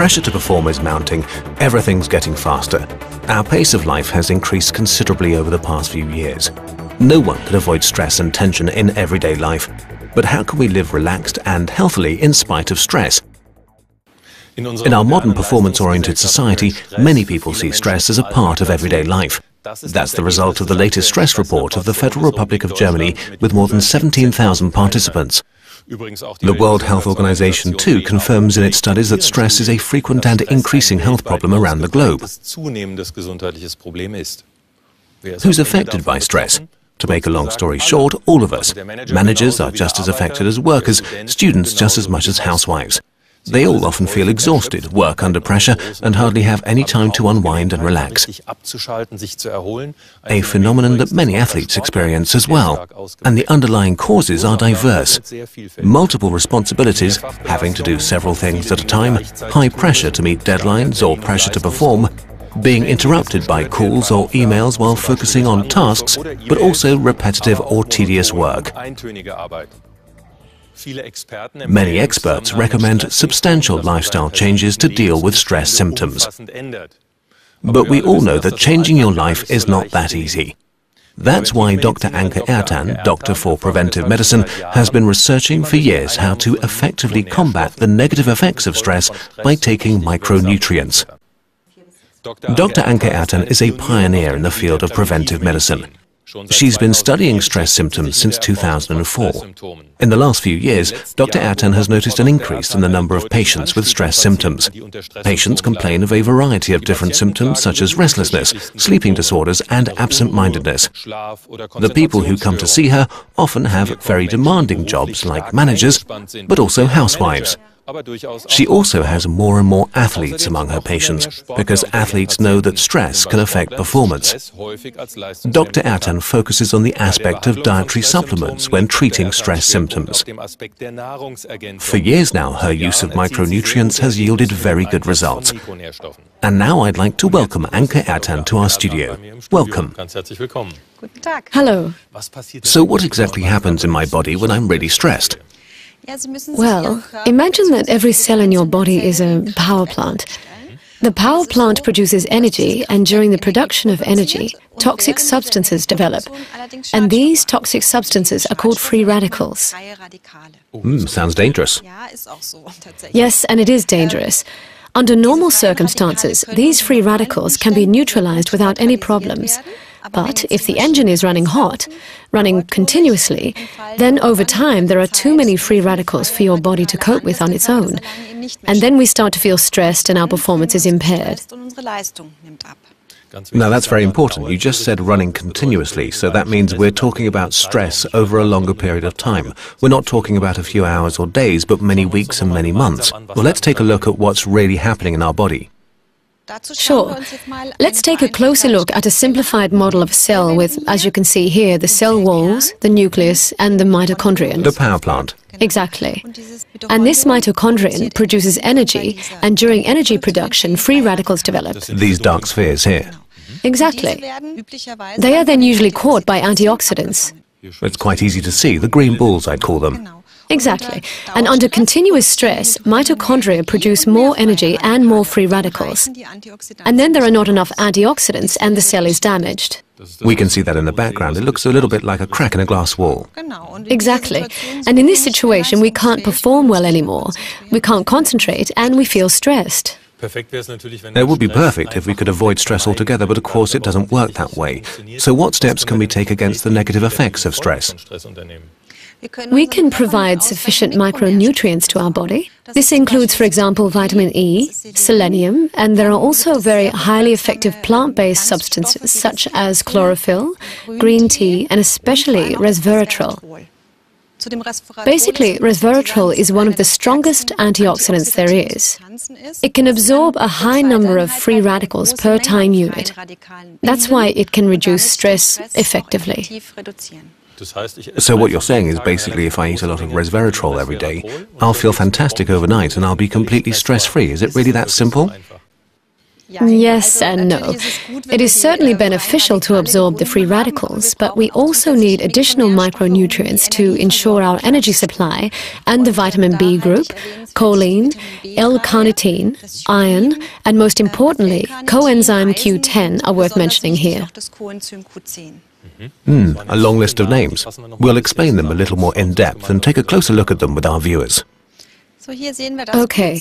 pressure to perform is mounting, everything's getting faster. Our pace of life has increased considerably over the past few years. No one can avoid stress and tension in everyday life. But how can we live relaxed and healthily in spite of stress? In our modern performance-oriented society, many people see stress as a part of everyday life. That's the result of the latest stress report of the Federal Republic of Germany with more than 17,000 participants. The World Health Organization too confirms in its studies that stress is a frequent and increasing health problem around the globe. Who's affected by stress? To make a long story short, all of us. Managers are just as affected as workers, students just as much as housewives. They all often feel exhausted, work under pressure, and hardly have any time to unwind and relax. A phenomenon that many athletes experience as well. And the underlying causes are diverse. Multiple responsibilities, having to do several things at a time, high pressure to meet deadlines or pressure to perform, being interrupted by calls or emails while focusing on tasks, but also repetitive or tedious work. Many experts recommend substantial lifestyle changes to deal with stress symptoms. But we all know that changing your life is not that easy. That's why Dr. Anke Ertan, Doctor for Preventive Medicine, has been researching for years how to effectively combat the negative effects of stress by taking micronutrients. Dr. Anke Ertan is a pioneer in the field of preventive medicine. She's been studying stress symptoms since 2004. In the last few years, Dr. Ertan has noticed an increase in the number of patients with stress symptoms. Patients complain of a variety of different symptoms such as restlessness, sleeping disorders, and absent-mindedness. The people who come to see her often have very demanding jobs like managers, but also housewives. She also has more and more athletes among her patients, because athletes know that stress can affect performance. Dr. Ertan focuses on the aspect of dietary supplements when treating stress symptoms. For years now, her use of micronutrients has yielded very good results. And now I'd like to welcome Anke Ertan to our studio. Welcome. Hello. So what exactly happens in my body when I'm really stressed? Well, imagine that every cell in your body is a power plant. The power plant produces energy, and during the production of energy, toxic substances develop. And these toxic substances are called free radicals. Sounds dangerous. Yes, and it is dangerous. Under normal circumstances, these free radicals can be neutralized without any problems. But if the engine is running hot, running continuously, then over time there are too many free radicals for your body to cope with on its own. And then we start to feel stressed and our performance is impaired. Now that's very important. You just said running continuously, so that means we're talking about stress over a longer period of time. We're not talking about a few hours or days, but many weeks and many months. Well, let's take a look at what's really happening in our body. Sure. Let's take a closer look at a simplified model of a cell with, as you can see here, the cell walls, the nucleus, and the mitochondrion. The power plant. Exactly. And this mitochondrion produces energy, and during energy production, free radicals develop. These dark spheres here. Exactly. They are then usually caught by antioxidants. It's quite easy to see, the green balls I'd call them. Exactly. And under continuous stress, mitochondria produce more energy and more free radicals. And then there are not enough antioxidants and the cell is damaged. We can see that in the background. It looks a little bit like a crack in a glass wall. Exactly. And in this situation, we can't perform well anymore. We can't concentrate and we feel stressed. It would be perfect if we could avoid stress altogether, but of course it doesn't work that way. So what steps can we take against the negative effects of stress? We can provide sufficient micronutrients to our body. This includes, for example, vitamin E, selenium, and there are also very highly effective plant-based substances such as chlorophyll, green tea, and especially resveratrol. Basically, resveratrol is one of the strongest antioxidants there is. It can absorb a high number of free radicals per time unit. That's why it can reduce stress effectively. So what you're saying is basically if I eat a lot of resveratrol every day, I'll feel fantastic overnight and I'll be completely stress-free. Is it really that simple? Yes and no. It is certainly beneficial to absorb the free radicals, but we also need additional micronutrients to ensure our energy supply, and the vitamin B group, choline, L-carnitine, iron, and most importantly, Coenzyme Q10 are worth mentioning here. A long list of names. We'll explain them a little more in depth and take a closer look at them with our viewers. Okay,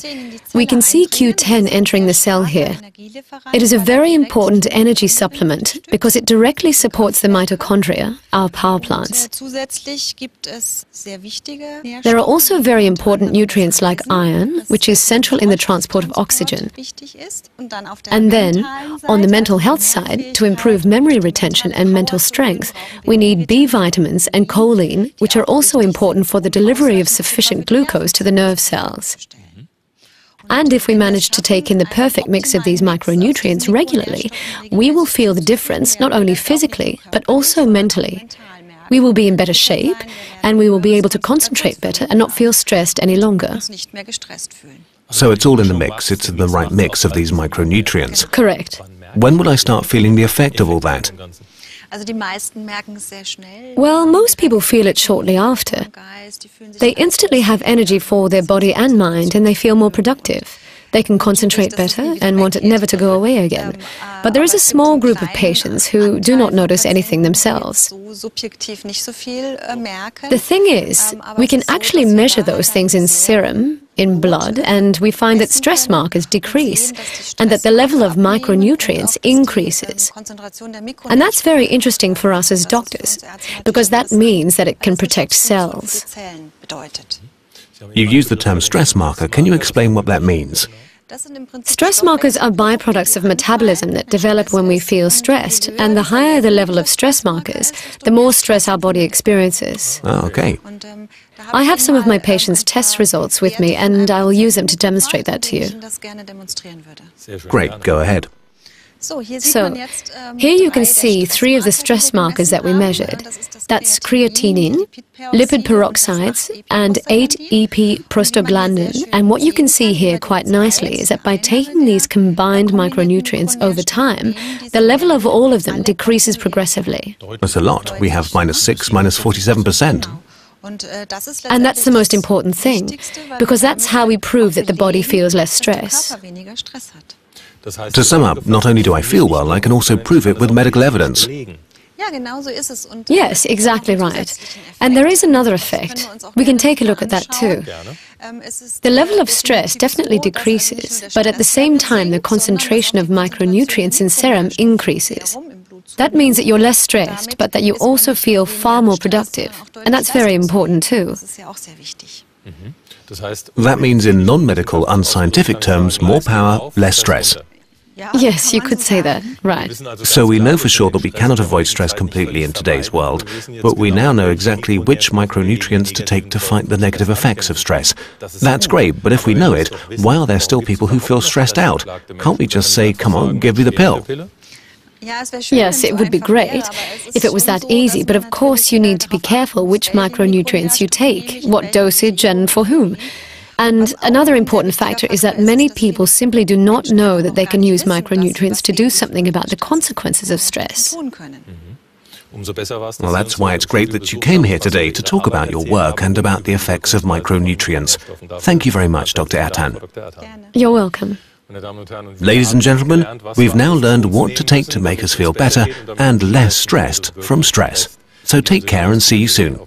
we can see Q10 entering the cell here. It is a very important energy supplement because it directly supports the mitochondria, our power plants. There are also very important nutrients like iron, which is central in the transport of oxygen. And then, on the mental health side, to improve memory retention and mental strength, we need B vitamins and choline, which are also important for the delivery of sufficient glucose to the nerve cells. And if we manage to take in the perfect mix of these micronutrients regularly, we will feel the difference not only physically, but also mentally. We will be in better shape, and we will be able to concentrate better and not feel stressed any longer. So it's all in the mix. It's the right mix of these micronutrients. Correct. When will I start feeling the effect of all that? Well, most people feel it shortly after. They instantly have energy for their body and mind, and they feel more productive. They can concentrate better and want it never to go away again. But there is a small group of patients who do not notice anything themselves. The thing is, we can actually measure those things in serum, in blood, and we find that stress markers decrease and that the level of micronutrients increases. And that's very interesting for us as doctors, because that means that it can protect cells. You use the term stress marker. Can you explain what that means? Stress markers are byproducts of metabolism that develop when we feel stressed, and the higher the level of stress markers, the more stress our body experiences. Oh, okay. I have some of my patients' test results with me, and I will use them to demonstrate that to you. Great, go ahead. So, here you can see 3 of the stress markers that we measured. That's creatinine, lipid peroxides, and 8-EP prostaglandin. And what you can see here quite nicely is that by taking these combined micronutrients over time, the level of all of them decreases progressively. That's a lot. We have -6, -47%. And that's the most important thing, because that's how we prove that the body feels less stress. To sum up, not only do I feel well, I can also prove it with medical evidence. Yes, exactly right. And there is another effect. We can take a look at that too. The level of stress definitely decreases, but at the same time the concentration of micronutrients in serum increases. That means that you're less stressed, but that you also feel far more productive. And that's very important too. That means in non-medical, unscientific terms, more power, less stress. Yes, you could say that, right. So we know for sure that we cannot avoid stress completely in today's world, but we now know exactly which micronutrients to take to fight the negative effects of stress. That's great, but if we know it, why are there still people who feel stressed out? Can't we just say, come on, give me the pill? Yes, it would be great if it was that easy, but of course you need to be careful which micronutrients you take, what dosage and for whom. And another important factor is that many people simply do not know that they can use micronutrients to do something about the consequences of stress. Well, that's why it's great that you came here today to talk about your work and about the effects of micronutrients. Thank you very much, Dr. Ertan. You're welcome. Ladies and gentlemen, we've now learned what to take to make us feel better and less stressed from stress. So take care and see you soon.